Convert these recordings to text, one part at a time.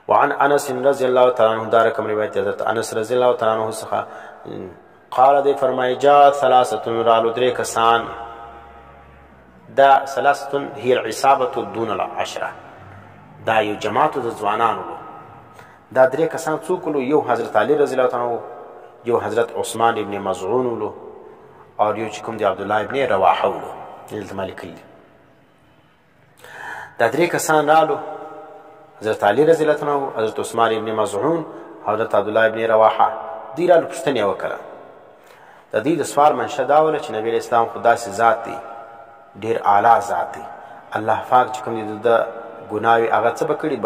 وعن انس رضی الله تعالی عنہ دا رقم روایت حضرت انس رضی الله تعالی عنہ څخه قال دی فرمای جاء ثلاثه رالو درې کسان، دا ثلاثه هي العصابه دون العشره، دا یو جماعت د ځوانانو، دا درې کسان څوک ول؟ یو حضرت علی رضی الله تعالی عنہ، یو حضرت عثمان ابن مظعون ول، او یو چې کوم دی عبد الله ابن رواحه ول. دلته مالک دا درې کسان رالو، حضرت علی رضی الله عنه، حضرت عثمان ابن مظعون، حضرت عبد الله ابن رواحه. دوی رالو پوښتنه یې وکړه. د دې د سوال منشأ دا وله چې نبی اسلام خو داسې ذات دی، ډېر اعلی ذات دی، الله پاک چې کوم دی د ګناوې هغه څه به کړي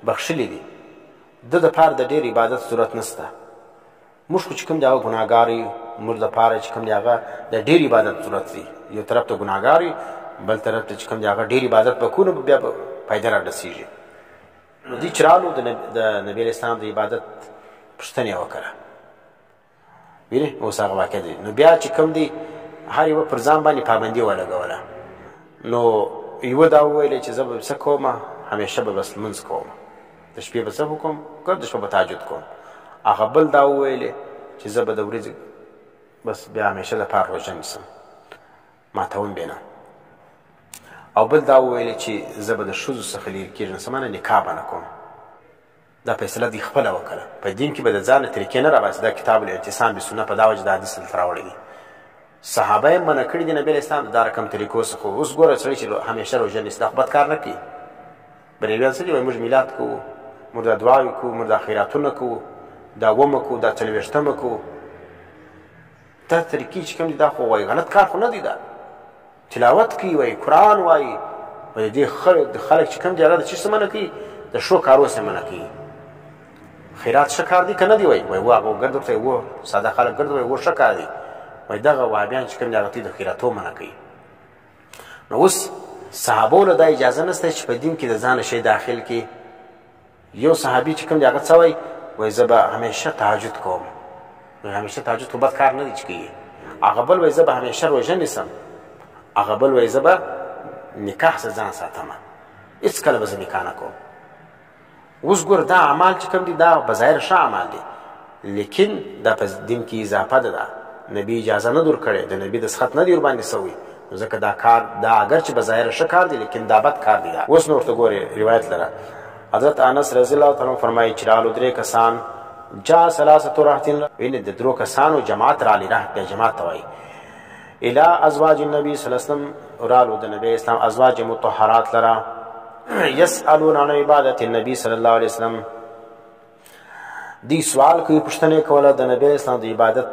بخښلي دي، د دپاره د ډېر عبادت ضرورت نشته. موږ خو چې کوم دی هغه ګناهګار یو، موږ دپاره چې کوم دی هغه د ډېر عبادت ضرورت دی. یو طرف ته ګناهګار یو، بل طرف ته چې کوم دی هغه ډېر عبادت به کوو نو بیا به فایده را رسېږي. نو دوی چې رالو د نبي اسلام د عبادت پوښتنه یې وکړه. وینې اوس هغه واقع دی. نو بیا چې کوم دی هر یوه پر ځان باندې پابندي ولګوله. نو یوه دا وویلې چې زه به څه کوم، همیشه به بس لمونځ کوم، د شپې به څه وکړم، د شپه به تهجد کوم. هغه بل دا وویلې چې زه به د ورځې بس بیا همیشه دپاره روژه نیسم، ماتوم بې نه. او بل دا وویلې چې زه به د ښځو څخه لرې کېږم، څه معنی نکاح به نه کوم. دا فیصله دوی خپله وکړه. په دین کې به د ځانه طریقې نه راباسي. دا کتاب الاعتصام بسنه په دا وجه دا حدیث دلته راوړی دی. صحابه یې منع کړي دي نبي اسلام دا رقم طریقو څخه. اوس ګوره سړی چې همیشه روژه نیسي دا خو بد کار نه کوي. بریلیان څه دي وایي موږ میلاد کوو، موږ دا دعاوې کوو، موږ دا خیراتونه کوو، دا اومه کوو، دا څلوېښتمه کوو. دا طریقې چې کوم دي دا خو وایي غلط کار خو نه دی. دا تلاوت کوي، وایي قرآن وایي، وایي دې خلک چې کوم دي هغه د څه منع کوي؟ د ښو کارو څه منع کوي. خیرات ښه کار دی که نه دی؟ وایي هغه ګرد ورته و ساده خلک ګرد وایي و ښه کار دی. وایي دغه وهابیان چې کوم دي هغه د خیراتو منع کوي. نو اوس صحابو له دا اجازه نشته چې په دین کې د ځانه شی داخل کړي. یو صحابي چې کوم دی هغه څه وایي؟ وایي زه به همیشه تهجد کوم. همیشه تهجد خو بد کار نه دی چې کوي. هغه بل وایي زه به همیشه روژه نیسم. هغه بل وایي زه به نکاح څخه ځان ساتم، هېڅکله به زه نکاح نه کوم. اوس ګوره دا اعمال چې کوم دي دا بظاهر ښه اعمال دي، لیکن دا په دین کې اضافه ده. نبي اجازه نه درکړې، د نبي دستخط نه دی ورباندې سوی. نو ځکه دا کار دا اگر چې بظاهر ښه کار دی لیکن دا بد کار دی. اوس نو ورته ګورې روایت لره. حضرت انس رضی الله تعالی عنہ فرمایي چې رالو درې کسان، جاء ثلاثه رهطین، وینې د درو کسانو جماعت رالی، رهط بیا جماعت ته وایي. الى ازواج النبي صلی الله علیه وسلم، رالو د نبی اسلام ازواج مطهرات لره، یسألون عن عبادت النبي صلی الله علیه وسلم، دی سوال کوي، پوښتنه کوله د نبی اسلام د عبادت،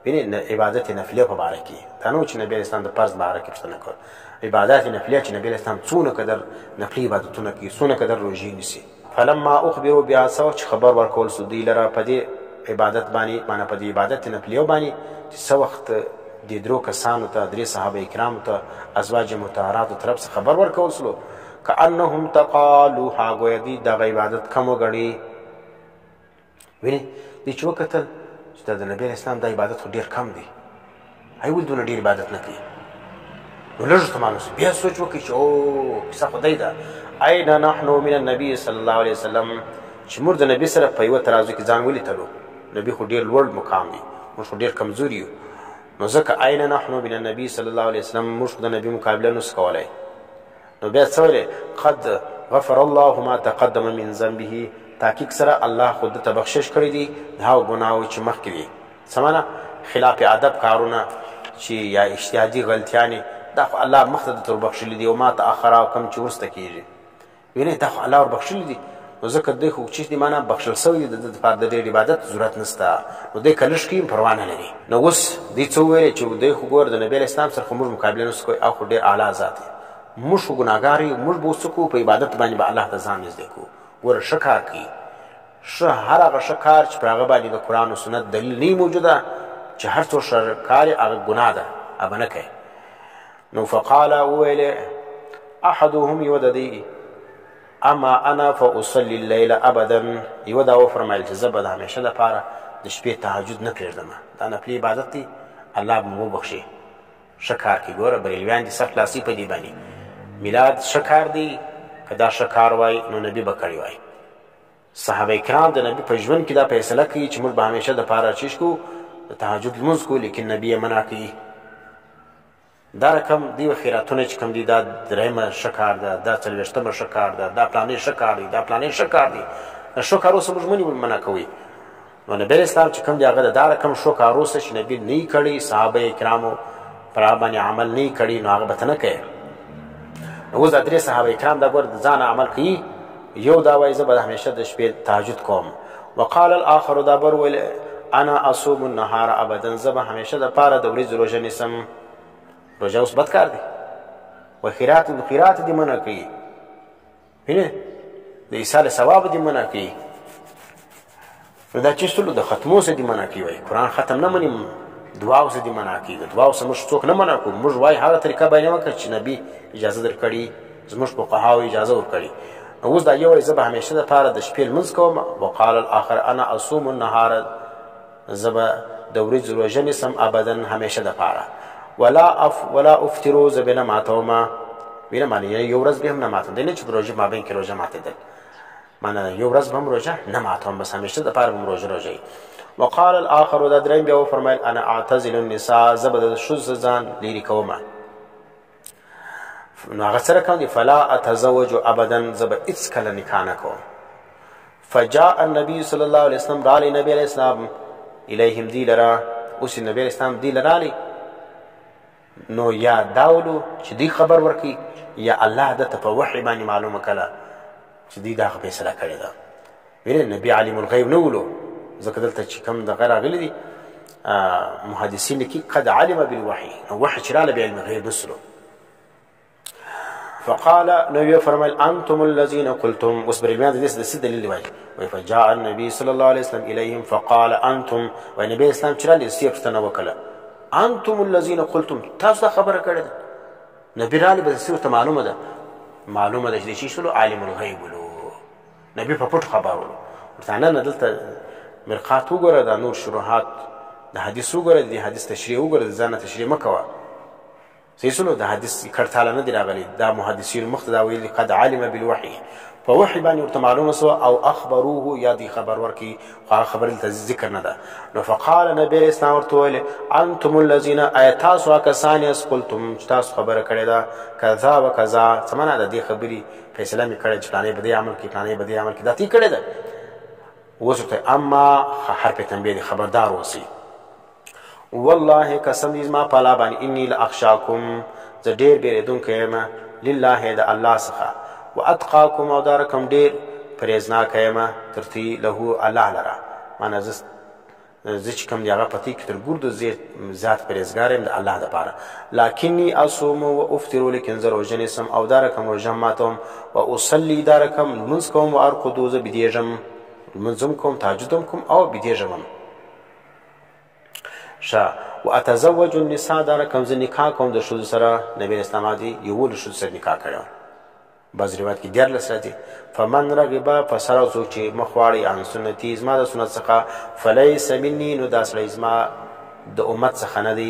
وینې عبادت نفلیه په باره کې. دا نو چې نبی اسلام د فرض باره کې پوښتنه کوله. عبادت نفلیه چې نبی اسلام څونه قدر نفلي عبادتونه کوي، څونه قدر روژې نیسي. فلما اخبروا بها، چې خبر ورکول سو دوی لره په دې عبادت باندې، معنا په دې عبادت نفلیه باندې چې څه وخت د درو کسانو ته، درې صحابه کرامو ته ازواج مطهراتو طرف څخه خبر ورکول سو، کأنهم تقالوها، گویا دوی دغه عبادت کم وګڼي. وینې دوی چې وکتل چې د نبي اسلام دا عبادت خو ډېر کم دی، هی ولې دونه ډېر عبادت نه کوي. نو لږ ورته معلوم شو. بیا سوچ وکړي چې او کیسه خو دی ده. این نحنو من النبي صلی الله علیه وسلم، چې موږ د نبي سره په یوه ترازو کې ځان ولې تلو. نبي خو ډېر لوړ مقام دی، موږ خو ډېر کمزوري یو. نو ځکه این نحنو من النبي صلی الله علیه وسلم، موږ د نبي مقابله نسو کولی. نو بیا څه ویلې؟ قد غفر الله ما تقدم من ذنبه، تحقیق سره الله خود ته بخشش کړی دی د هغو ګناهو چې مخکې دي. څه معنا؟ خلاف ادب کارونه چې یا اجتهادي غلطیانې، دا خو الله مخته درته وربخښلي دي. او ما تأخر، او کوم چې وروسته کېږي، وینې دا خو الله وربخښلي دي. نو ځکه دوی خو چې دي معنا بخښل سوي دي، د دپاره د ډېر عبادت ضرورت نشته. نو دوی که لږ کوي پروا نه لري. نو اوس دوی څه وویلې چې دوی خو ګوره د نبي علیه اسلام سره خو موږ مقابله نسو کوی، او خو ډېر اعلی ذات دی، موږ خو ګناهګار یو، موږ به اوس څه کوو؟ په عبادت باندې به الله ته ځان نږدې کوو. ګوره ښه کار کوي، ښه هر هغه ښه کار چې په هغه باندې د قرآن و سنت دلیل نه موجوده، چې هر څو ښه کار یې هغه ګناه ده، هغه نه کوي. نو فقال، وویلې احدهم، یوه د دوی، اما انا فاصلي الليل ابدا، یوه دا وفرمایل چې زه به د همیشه دپاره د شپې تهجد نه پرېږدم، دا نفلي عبادت دی، الله به مو وبخښي. ښه کار کوي. ګوره بریلویان دي سخت لاسي په دې باندې. میلاد ښه کار دی، که دا ښه کار وای نو نبي به کړی وای. صحابه کرام د نبي په ژوند کې دا فیصله کوي چې موږ به همیشه د پاره چیش کو د تهجد لمونځ کو، لیکن نبي یې منع کوي. دا رقم دی خیراتونه چې کوم دي دا درېیمه ښه کار ده، دا څلوېښتمه ښه کار ده، دا پلانې ښه کار دی، دا پلانې ښه کار دی. د ښو کارو څخه موږ منع کوي. نو نبي اسلام چې کوم دی هغه د دا رقم ښو کارو څه چې نبي نه یې کړي، صحابه کرامو پر هغه باندې عمل نه یې کړي، نو هغه به ته نه کوي. نو اوس دا درې صحابه کرام دا ګوره د ځانه عمل کوي. یو دا وایي زه به همیشه د شپې تهجد کوم. وقال الاخر دا بل ویل انا اصوم النهار ابدا، زه به همیشه د پاره د ورځې روژه نیسم. روژه اوس بد کار دی، و خیرات دې منع کوي، وینې د ایصال ثواب دې منع کوي. نو دا چیستلو د ختمو څه دې منع کوي، وایي قرآن ختم نه مني، دعاو څه دې منع کوي. د دعاو څه موږ څوک نه منع کوو، موږ وایي هغه طریقه بیان وکړه چې نبي اجازه درکړي، زموږ فقهاو اجازه ورکړي. نو اوس دا یو وایي زه به همیشه دپاره د شپې لمونځ کوم. وقال الاخر انا اصوم النهار، زه به د ورځې روژه نیسم ابدا همیشه دپاره. ولا افطرو، زه به نه ماتومه. وینه معنی یو ورځ به هم نه ماتوم، دی نه چې د روژې مابین کې روژه ماتېدل، معنی یو ورځ به هم روژه نه ماتوم، بس همیشه دپاره به هم روژه یي. وقال الاخر دا درېیم بیا وفرمیل انا اعتزل النساء، زه به د ښځو ځان لرې کومه. نو هغه څه رقم دی فلا اتزوج ابدا، زه به هېڅکله نکاح نه کوم. فجاء النبي صلی الله علیه وسلم، رالی نبی علیه السلام الیهم دی لره. اوس یې نبی علیه السلام دی لرالی، نو یا داولو چې دی خبر ورکړي، یا الله دته په وحي باندې معلومه کړه چې دی دا فیصله کړې ده. وینې نبي علیم الغیب نه ولو، ځکه دلته چې کوم دغه راغلي دي محدثین لیکي قد علم بالوحي، نو وحي چې راله بعلم الغیب نسلو. فقال نبي فرمایل انتم الذين قلتم، اوس بریلمیان د دې د څه دلیل وایي. فجاء النبي صلی الله علیه وسلم الیهم فقال انتم، وایي نبی اسلام چې رالی څه پوښتنه وکړه، انتم الذين قلتم، تاسو دا خبره کړې ده. نبی رالی به څه ورته معلومه ده چې شي شلو عالم الغیب ولو، نبی په پټ خبر ولو. ورته نه دلته مرقات وګوره، دا نور شروحات د حدیث وګوره، د حدیث تشریح وګوره، د ځانه تشریح مه کوه. صحیح سلو د حدیث کړتاله نه دی راغلی، دا محدثین مخته دا ویلي قد علم بالوحي، په وحي باندې ورته معلومه سوه او اخبروه، یا دی خبر ورکړي، خو هغه خبرې دلته ذکر نه ده. نو فقال نبی علیه اسلام ورته ویلې انتم الذین، آیا تاسو هغه کسان یاست قلتم چې تاسو خبره کړې ده کذا و کذا، څه معنا ده دې خبرې فیصله مې کړې چې فلانې به دې عمل کړي، فلانې به دې عمل کړي، دا تی کړې ده. اوس ورته اما حرف تنبیه دی، خبردار اوسئ. والله قسم دې زما په الله باندې انی لاخشاکم، زه ډېر بیرېدونکی یم لله د الله څخه، واتقاکم او دا رقم ډېر پرهیزناکه یم ترتی له الله لره، معنی زه چې کوم دی هغه پتی کې تر ګردو زیات پرهیزګار یم د الله دپاره. لکنی اصوم و افطر، لیکن زه روژه نیسم او دا رقم روژه ماتوم. و اصلي، دا رقم لمونځ کوم. و ارقدو، زه بیدېږم، لمونځ کوم، تهجد کوم او بیدېږم. و اتزوج النساء، دا رقم زه نکاح کوم د ښځو سره. نبی اسلام دی 11 ښځو سره نکاح کړی، بعض روایت کې 14 راځي. فمن رغب، پس هغه څوک چې مخ واړوي عن سنتي، زما د سنت څخه، فلیس مني، نو دا سړی زما د امت څخه نه دی.